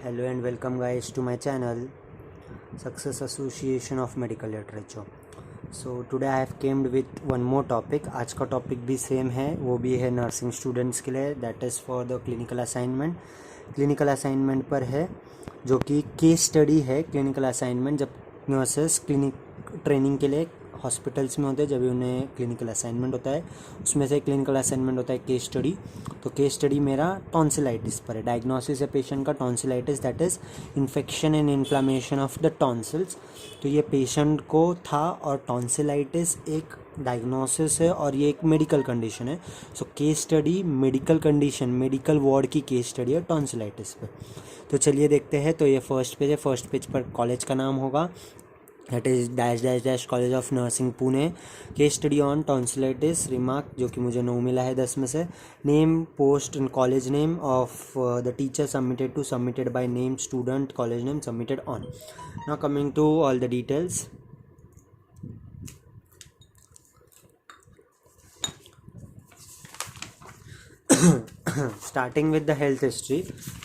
Hello and welcome guys to my channel Success Association of Medical Literature. So today I have came with one more topic. आज का topic भी same है, वो भी है nursing students के लिए, that is for the clinical assignment. Clinical assignment पर है जो कि केस स्टडी है. क्लिनिकल असाइनमेंट जब नर्सेस क्लिनिक ट्रेनिंग के लिए हॉस्पिटल्स में होते हैं, जब भी उन्हें क्लिनिकल असाइनमेंट होता है, उसमें से क्लिनिकल असाइनमेंट होता है केस स्टडी. तो केस स्टडी मेरा टॉन्सिलाइटिस पर है. डायग्नोसिस है पेशेंट का tonsillitis, that is infection and inflammation of the tonsils. तो ये पेशेंट को था और टॉन्सिलाइटिस एक डायग्नोसिस है और ये एक मेडिकल कंडीशन है. So case study medical condition, medical ward की केस स्टडी है टॉन्सिलाइटिस पर. तो चलिए देखते हैं. तो ये फर्स्ट पेज है. फर्स्ट पेज पर कॉलेज का नाम होगा, that is dash dash dash college of nursing Pune. Case study on tonsillitis. Remark जो कि मुझे 9 मिला है 10 में से. Name post and college name of the teacher submitted by name student, college name submitted on. Now coming to all the details. Starting with the health history.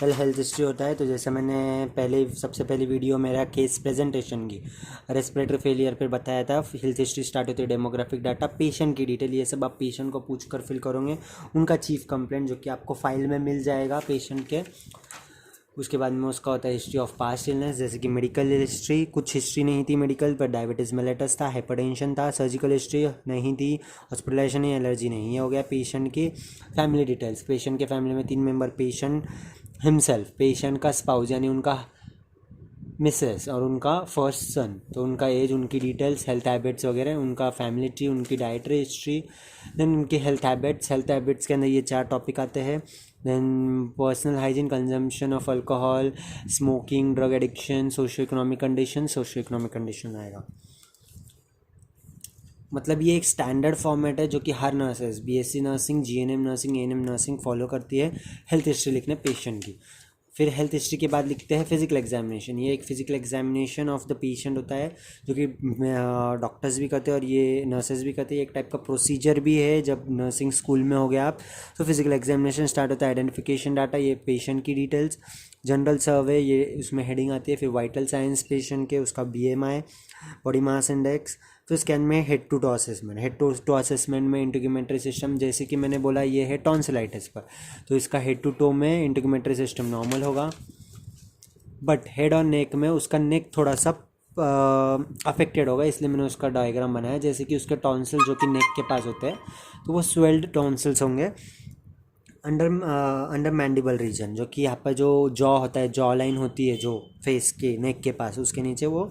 Health history होता है तो जैसे मैंने सबसे पहली वीडियो मेरा केस प्रेजेंटेशन की respiratory failure पर बताया था. हेल्थ हिस्ट्री स्टार्ट होती है डेमोग्राफिक डाटा, पेशेंट की डिटेल, ये सब आप पेशेंट को पूछ कर फिल करोगे. उनका चीफ कंप्लेंट जो कि आपको फाइल में मिल जाएगा पेशेंट के. उसके बाद में उसका होता है हिस्ट्री ऑफ पास्ट इलनेस, जैसे कि मेडिकल हिस्ट्री. कुछ हिस्ट्री नहीं थी मेडिकल पर, डायबिटीज़ मेलेटस था, हाइपरटेंशन था. सर्जिकल हिस्ट्री नहीं थी, हॉस्पिटलाइजेशन नहीं, एलर्जी नहीं. ये हो गया पेशेंट की फैमिली डिटेल्स. पेशेंट के फैमिली में 3 मेंबर, पेशेंट हिमसेल्फ, पेशेंट का स्पाउस यानी उनका मिसेस और उनका फर्स्ट सन. तो उनका एज, उनकी डिटेल्स, हेल्थ हैबिट्स वगैरह, उनका फैमिली ट्री, उनकी डाइटरी हिस्ट्री, देन उनकी हेल्थ हैबिट्स. हेल्थ हैबिट्स के अंदर ये 4 टॉपिक आते हैं. Then personal hygiene, consumption of alcohol, smoking, drug addiction, socio economic condition आएगा. मतलब ये एक स्टैंडर्ड फॉर्मेट है जो कि हर nurses, BSc nursing, GNM nursing, ANM nursing follow करती है हेल्थ हिस्ट्री लिखने पेशेंट की. फिर हेल्थ हिस्ट्री के बाद लिखते हैं फिजिकल एग्जामिनेशन. ये एक physical examination of the patient होता है जो कि डॉक्टर्स भी करते हैं और ये नर्सेज भी करते हैं. एक टाइप का प्रोसीजर भी है जब नर्सिंग स्कूल में हो गया आप. तो फिजिकल एग्जामिनेशन स्टार्ट होता है आइडेंटिफिकेशन डाटा, ये पेशेंट की डिटेल्स. जनरल सर्वे, ये उसमें हेडिंग आती है. फिर वाइटल साइंस पेशेंट के, उसका बीएमआई, बॉडी मास इंडेक्स. तो स्कैन में head to toe assessment. Head to assessment में इंटीग्यूमेंट्री सिस्टम, जैसे कि मैंने बोला ये है टॉन्सिलाइटिस पर, तो इसका हेड टू टो में इंटीग्यूमेंट्री सिस्टम नॉर्मल होगा. बट हेड और नेक में उसका नेक थोड़ा सा अफेक्टेड होगा, इसलिए मैंने उसका डायग्राम बनाया. जैसे कि उसके टॉन्सिल जो कि नेक के पास होते हैं, तो वो स्वेल्ड टॉन्सिल्स होंगे. अंडर मैंडिबल रीजन, जो कि यहाँ पर जो जॉ होता है, जॉ लाइन होती है जो फेस के नेक के पास, उसके नीचे वो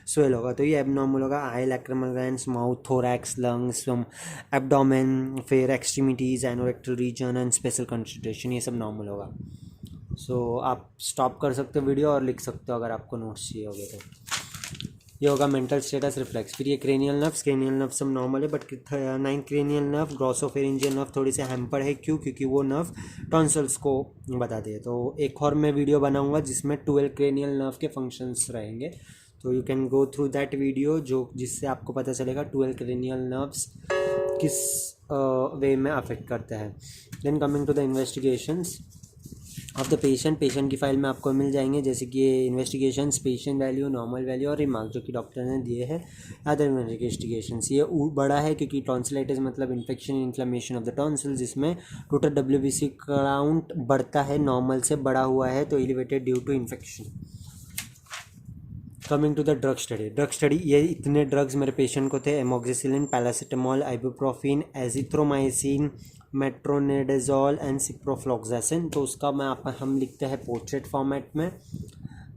स्वेल होगा. तो ये एबनॉर्मल होगा. Eye, lacrimal glands, mouth, thorax, lungs, abdomen, फिर extremities, anorectal region and special concentration, ये सब नॉर्मल होगा. सो आप स्टॉप कर सकते हो वीडियो और लिख सकते हो अगर आपको नोट्स चाहिए होगे तो. ये होगा मेंटल स्टेटस रिफ्लेक्स. फिर ये क्रेनियल नर्व सब नॉर्मल है, बट 9 क्रेनियल नर्व, ग्लॉसोफेरिंजियल नर्व थोड़ी से हैम्पर है. क्यों? क्योंकि वो नर्व टॉन्सल्स को बताती है. तो एक और मैं वीडियो बनाऊंगा जिसमें 12 क्रेनियल नर्व के फंक्शंस रहेंगे. तो you can go through that video, जिससे आपको पता चलेगा 12 क्रेनियल नर्व्स किस वे में अफेक्ट करते हैं. Then coming to the investigations of the patient. Patient की फाइल में आपको मिल जाएंगे, जैसे कि ये investigations, patient value, normal value और रिमार्क जो कि डॉक्टर ने दिए हैं. अदर इन्वेस्टिगेशंस, ये बड़ा है क्योंकि टॉन्सिलाइटिस मतलब infection inflammation of the tonsil, जिसमें टोटल डब्ल्यूबीसी काउंट बढ़ता है, नॉर्मल से बढ़ा हुआ है, तो elevated due to infection. Coming to the drug study. ये इतने ड्रग्स मेरे पेशेंट को थे: amoxicillin, paracetamol, ibuprofen, azithromycin, metronidazole and ciprofloxacin. तो उसका हम लिखते हैं पोर्ट्रेट फॉर्मेट में.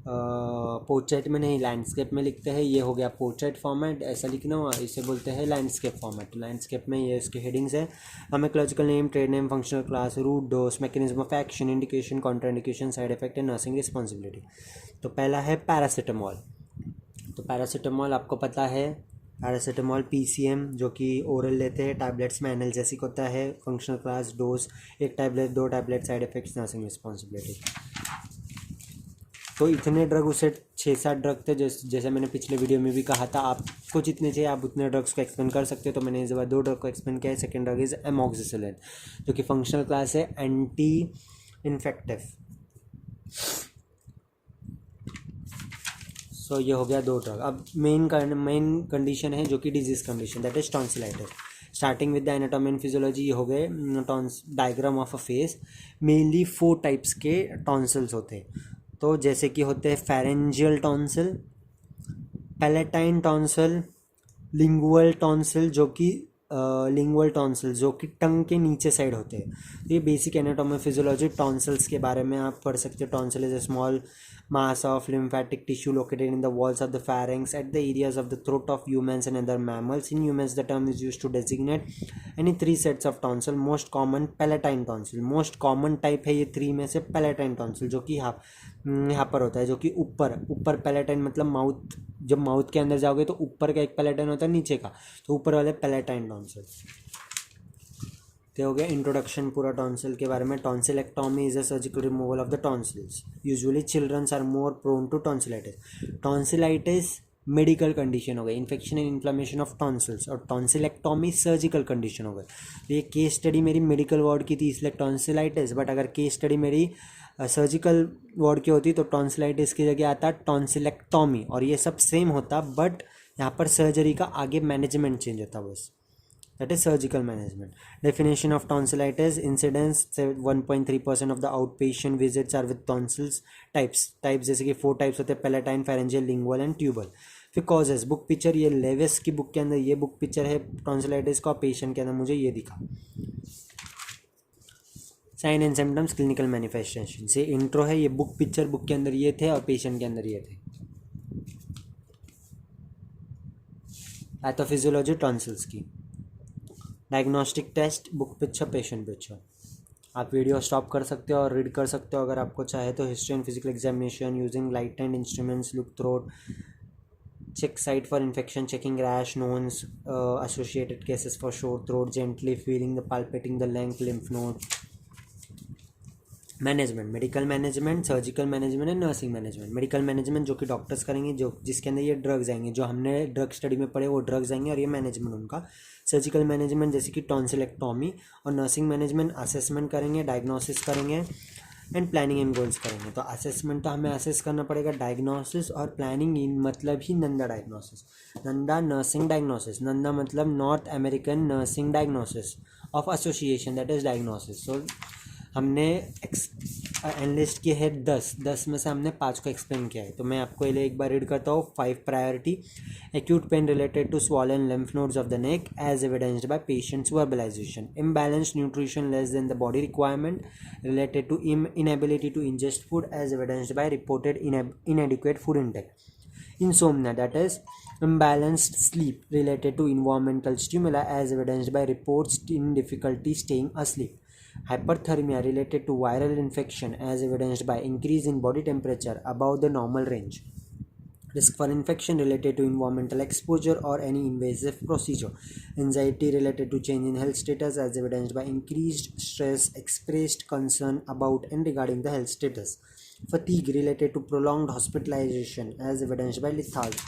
पोर्ट्रेट में नहीं, लैंडस्केप में लिखते हैं. ये हो गया पोर्ट्रेट फॉर्मेट, ऐसा लिखना हुआ, इसे बोलते हैं लैंडस्केप फॉर्मेट. लैंडस्केप में ये इसके हेडिंग्स है: pharmacological name, trade name, functional class, route, dose, mechanism of action, indication, contraindication, side effect and nursing responsibility. तो पहला है पैरासीटामोल. तो पैरासीटामोल आपको पता है, पैरासीटामोल पीसीएम जो कि ओरल लेते हैं, टैबलेट्स में एनाल्जेसिक होता है. Functional class, dose 1 tablet, 2 tablet, side effects, nursing responsibility. तो इतने ड्रग, उसे 6-7 ड्रग थे. जैसे मैंने पिछले वीडियो में भी कहा था, आपको जितने चाहिए आप उतने ड्रग्स को एक्सपेंड कर सकते हो. तो मैंने इस बार 2 ड्रग को एक्सपेंड किया है. सेकेंड ड्रग इज़ एमोक्सिसिलिन जो कि फंक्शनल क्लास है, एंटी इन्फेक्टिव. सो ये हो गया 2 ड्रग। अब मेन कंडीशन है जो कि disease condition, that is tonsillitis. Starting with the anatomy and physiology, ये हो गए diagram of a face. Mainly 4 types के टॉन्सिल्स होते हैं। तो जैसे कि होते हैं pharyngeal tonsil, palatine tonsil, lingual tonsil जो कि टंग के नीचे साइड होते हैं। तो ये बेसिक एनाटॉमी फिजियोलॉजी टॉन्सिल्स के बारे में आप पढ़ सकते हो। Tonsil is a small mass of lymphatic tissue located in the walls of the pharynx at the areas of the throat of humans and other mammals. In humans, the term is used to designate any 3 sets of tonsil. Most common palatine tonsil, most common type है ये 3 में से palatine tonsil, जो कि यहाँ पर होता है, जो कि ऊपर palatine मतलब माउथ, जब माउथ के अंदर जाओगे तो ऊपर का एक palatine होता है, नीचे का, तो ऊपर वाले palatine tonsil। तो हो गया इंट्रोडक्शन पूरा टॉन्सिल के बारे में। Tonsillectomy is a surgical removal of the tonsils. Usually childrens are more prone to tonsillitis. Tonsillitis medical condition हो गई, infection and inflammation of tonsils, और टॉन्सिलेक्टॉमी सर्जिकल कंडीशन हो गई। तो ये केस स्टडी मेरी मेडिकल वार्ड की थी, इसलिए टॉन्सिलाइटिस। बट अगर केस स्टडी मेरी सर्जिकल वार्ड की होती तो टॉन्सिलाइटिस की जगह आता टॉन्सिलेक्टॉमी, और ये सब सेम होता, बट यहाँ पर सर्जरी का आगे मैनेजमेंट चेंज होता बस। That is surgical management. Definition of tonsillitis: incidence 1.3% of the outpatient visits are with tonsils. Types जैसे कि 4 टाइप्स होते हैं, palatine, pharyngeal, lingual and tubal. फिर कॉजेज, बुक पिक्चर, ये लेविस की बुक के अंदर ये बुक पिक्चर है टॉन्सिलाइटिस का, पेशेंट के अंदर मुझे ये दिखा। Sign and symptoms, clinical manifestation से इंट्रो है, ये बुक पिक्चर बुक के अंदर ये थे और पेशेंट के अंदर ये थे। पैथोफिजियोलॉजी टॉन्सिल्स की, diagnostic test, book picture, patient picture. आप वीडियो स्टॉप कर सकते हो और रीड कर सकते हो अगर आपको चाहे तो। History and physical examination using light and instruments, look throat, check site for infection, checking rash, knowns, associated cases for sore throat, gently feeling the palpating the length lymph node. Management, medical management, surgical management and nursing management. Medical management जो कि doctors करेंगे, जो जिसके अंदर ये drugs आएंगे, जो हमने ड्रग स्टडी में पढ़े वो ड्रग्स आएंगे, और ये मैनेजमेंट उनका। सर्जिकल मैनेजमेंट जैसे कि टॉन्सिलेक्टॉमी, और नर्सिंग मैनेजमेंट असेसमेंट करेंगे, डायग्नोसिस करेंगे एंड प्लानिंग एंड गोल्स करेंगे। तो असेसमेंट तो हमें असेस करना पड़ेगा, डायग्नोसिस और प्लानिंग इन मतलब ही NANDA diagnosis, NANDA nursing diagnosis. NANDA मतलब North American nursing diagnosis of association, that is diagnosis. So हमने एनलिस्ट की है 10 में से हमने 5 को एक्सप्लेन किया है। तो मैं आपको ये एक बार रीड करता हूँ। 5 priority: acute pain related to swollen lymph nodes of the neck as evidenced by patient's verbalization, imbalanced nutrition less than the body requirement related to inability to ingest food as evidenced by reported inadequate food intake, insomnia, that is imbalanced sleep related to environmental stimuli as evidenced by reports in difficulty staying asleep, hyperthermia related to viral infection as evidenced by increase in body temperature above the normal range, risk for infection related to environmental exposure or any invasive procedure, anxiety related to change in health status as evidenced by increased stress, expressed concern about and regarding the health status, fatigue related to prolonged hospitalization as evidenced by lethargy,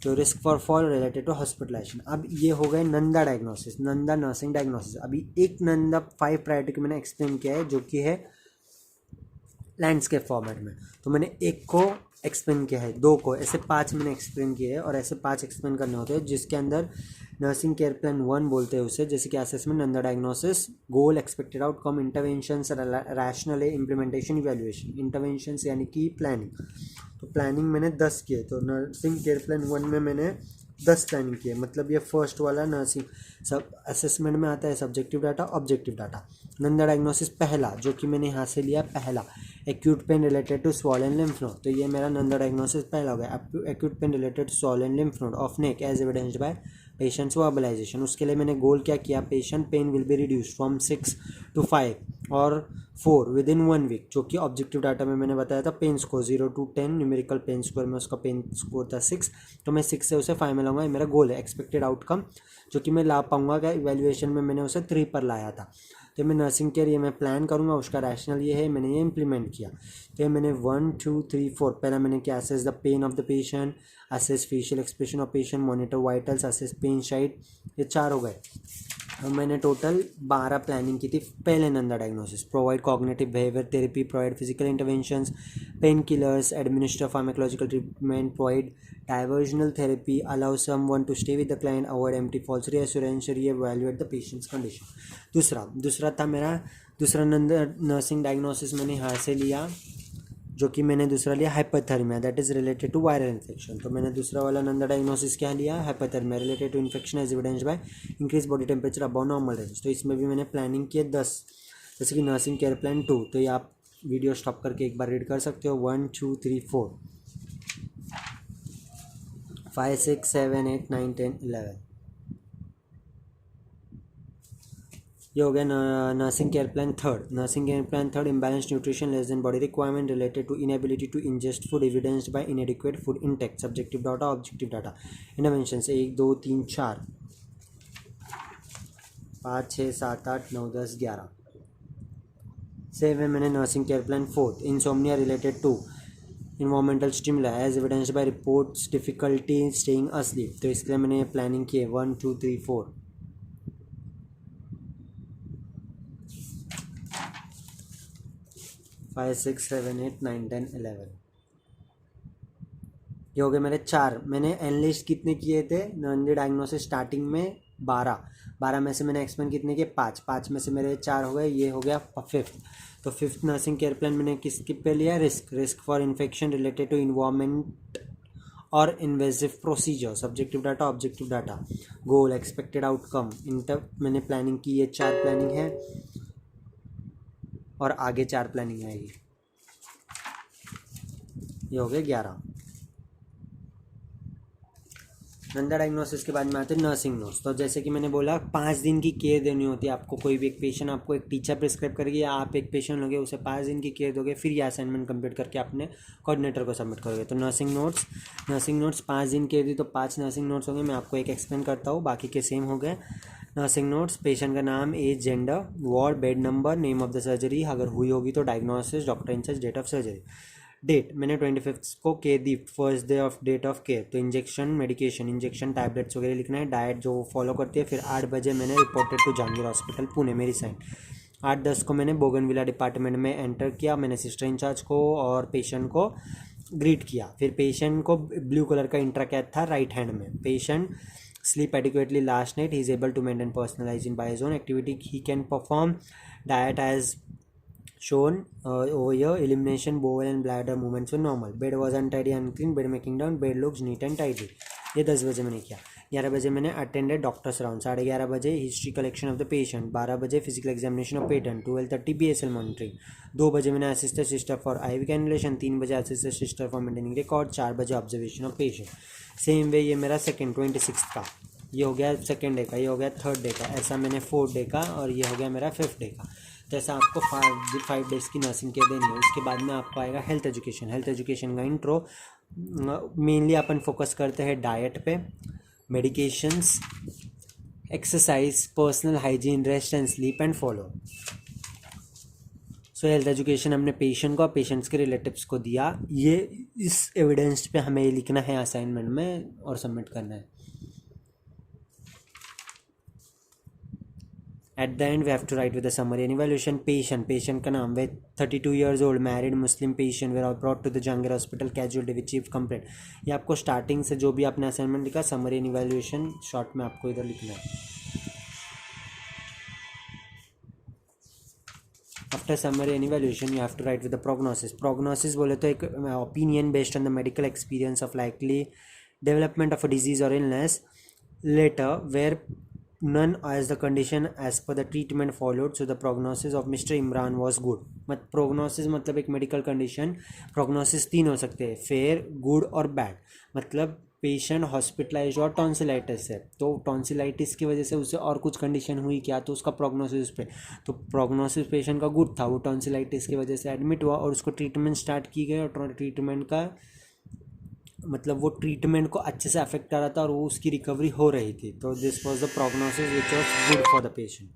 तो risk for fall related to hospitalization. अब ये हो गए NANDA diagnosis, NANDA nursing diagnosis. अभी एक Nanda 5 priority को मैंने explain किया है, जो कि है लैंडस्केप फॉर्मेट में। तो मैंने एक को एक्सप्लेन किया है, 2 को, ऐसे 5 मैंने एक्सप्लेन किए हैं, और ऐसे 5 एक्सप्लेन करने होते हैं, जिसके अंदर नर्सिंग केयर प्लान 1 बोलते हैं उसे, जैसे कि assessment, NANDA diagnosis, goal, expected outcome, interventions, rational implementation, evaluation. Interventions यानी कि प्लानिंग, तो प्लानिंग मैंने 10 किए। तो नर्सिंग केयर प्लान 1 में मैंने 10 प्लानिंग किए, मतलब ये फर्स्ट वाला नर्सिंग सब असेसमेंट में आता है, subjective data, objective data. NANDA diagnosis पहला, जो कि मैंने यहाँ से लिया पहला, acute pain related to swollen lymph node, तो ये मेरा नंदा डायग्नोसिस पहला हो गया। Acute pain related to swollen lymph node of neck as evidenced by patient's verbalization. उसके लिए मैंने गोल क्या किया, patient pain will be reduced from 6 to 5 और 4 विद इन 1 वीक, जो कि ऑब्जेक्टिव डाटा में मैंने बताया था। Pain score 0 to 10, numerical pain score में उसका पेन स्कोर था 6, तो मैं 6 से उसे 5 में लाऊंगा, ये मेरा गोल है। एक्सपेक्टेड आउटकम जो कि मैं ला पाऊंगा क्या, इवैल्यूएशन में मैंने उसे 3 पर लाया था। तो मैं नर्सिंग केयर ये मैं प्लान करूँगा, उसका रैशनल ये है, मैंने ये इंप्लीमेंट किया। तो ये मैंने 1 2 3 4 पहला मैंने क्या, assess the pain of the patient, assess facial expression of patient, monitor vitals, assess pain site, ये 4 हो गए। मैंने टोटल 12 प्लानिंग की थी पहले NANDA diagnosis. Provide cognitive behaviour therapy, provide physical interventions, pain killers, administer pharmacological treatment, provide diversional therapy, allow someone to stay with the client, avoid empty false reassurance, reevaluate the patient's condition. दूसरा था मेरा दूसरा nursing diagnosis मैंने यहाँ से लिया, जो कि मैंने दूसरा लिया hyperthermia, that is related to viral infection. तो मैंने दूसरा वाला नंदा डायग्नोसिस क्या लिया, hyperthermia related to infection as evidenced by increase body temperature above normal range. तो इसमें भी मैंने प्लानिंग किए 10, जैसे कि नर्सिंग केयर प्लान 2. तो ये आप वीडियो स्टॉप करके एक बार रीड कर सकते हो. 1 2 3 4 5 6 7 8 9 10 11. ये हो गया nursing care plan third. Imbalance nutrition less than body requirement related to inability to ingest food evidenced by inadequate food intake. Subjective data, objective data. Intervention 1 2 3 4 5 6 7 8 9 10 11. Same है मैंने nursing care plan fourth. Insomnia related to environmental stimuli as evidenced by reports difficulty staying asleep. तो इसके लिए मैंने planning की है 1 2 3 4 5 6 7 8 9 10 11. ये हो गए मेरे 4. मैंने एनलिस्ट कितने किए थे नंदी डायग्नोसिस स्टार्टिंग में 12 में से मैंने एक्सपेंड कितने किए 5 में से मेरे 4 हो गए. ये हो गया फिफ्थ. तो फिफ्थ नर्सिंग केयर प्लान मैंने किसके पे लिया, risk for infection related to environment और invasive procedure. Subjective data, objective data. Goal, expected outcome. मैंने प्लानिंग की, ये 4 प्लानिंग है और आगे 4 प्लानिंग आएगी. ये हो गए 11. नंदा डायग्नोसिस के बाद में आते हैं नर्सिंग नोट्स. तो जैसे कि मैंने बोला 5 दिन की केयर देनी होती है आपको. कोई भी एक पेशेंट आपको एक टीचर प्रिस्क्राइब करेगी या आप एक पेशेंट लोगे, उसे 5 दिन की केयर दोगे, फिर ये असाइनमेंट कंप्लीट करके अपने कोऑर्डिनेटर को सबमिट करोगे. तो नर्सिंग नोट्स 5 दिन केयर दी तो 5 नर्सिंग नोट्स होंगे. मैं आपको एक एक्सप्लेन करता हूँ, बाकी के सेम हो गए. नर्सिंग नोट्स, पेशेंट का नाम, age, gender, ward, bed number, name of the surgery, अगर हुई होगी तो diagnosis, doctor in charge, date of surgery. Date मैंने 25 को केयर दी, first day of date of care. तो इंजेक्शन टैबलेट्स वगैरह लिखना है, डाइट जो फॉलो करती है. फिर 8 बजे मैंने reported to Jehangir hospital Pune, मेरी साइन. 8:10 को मैंने बोगनविला डिपार्टमेंट में एंटर किया. मैंने सिस्टर इंचार्ज को और पेशेंट को ग्रीट किया. फिर पेशेंट को ब्लू कलर का इंट्राकैथ था राइट हैंड में. Patient sleep adequately last night. He is able to maintain personal hygiene by his own activity. He can perform diet as shown over here. Elimination, bowel and bladder movements were normal. Bed was untidy, unclean. Bed making down. Bed looks neat and tidy. ये 10 बजे मैंने किया. 11 बजे मैंने attended doctors round. 11:30 बजे history collection of the patient. 12 बजे physical examination of patient. 12:30 BSL monitoring. 2 बजे मैंने assisted sister for IV cannulation. 3 बजे assisted sister for maintaining record. 4 बजे observation of patient. Same way ये मेरा सेकेंड 26 का. ये हो गया सेकेंड डे का. ये हो गया थर्ड डे का. ऐसा मैंने 4th डे का. और ये हो गया मेरा 5th डे का. तो ऐसा आपको 5 डेज़ की नर्सिंग केयर देनी है. उसके बाद में आपको आएगा हेल्थ एजुकेशन का इंट्रो. मेनली अपन फोकस करते हैं डाइट पे, medications, exercise, personal hygiene, rest and sleep and follow. So health education हमने पेशेंट को, पेशेंट्स के रिलेटिव्स को दिया. ये इस एविडेंस पे हमें लिखना है असाइनमेंट में और सबमिट करना है. At the end, we have to write with the summary and evaluation. Patient का नाम, with 32 years old, married Muslim patient, were brought to the Jahangir Hospital casualty with chief complaint. ये आपको starting से जो भी आपने असाइनमेंट लिखा, summary and evaluation short में आपको इधर लिखना है. After summary and evaluation you have to write with the prognosis बोले तो एक opinion based on the medical experience of likely development of a disease और illness later where none as the condition as per the treatment followed, so the prognosis of Mr. Imran was good. Prognosis मतलब एक medical condition. Prognosis 3 हो सकते हैं, fair, good और bad. मतलब patient hospitalise और tonsillitis है, तो टॉन्सिलाइटिस की वजह से उसे और कुछ कंडीशन हुई क्या, तो उसका प्रोग्नोसिस पे. तो प्रोग्नोसिस पेशेंट का गुड था, वो टॉन्सिलाइटिस की वजह से एडमिट हुआ और उसको ट्रीटमेंट स्टार्ट की गई. और ट्रीटमेंट का मतलब वो ट्रीटमेंट को अच्छे से अफेक्ट कर रहा था और वो उसकी रिकवरी हो रही थी. तो this was the prognosis which was good for the patient.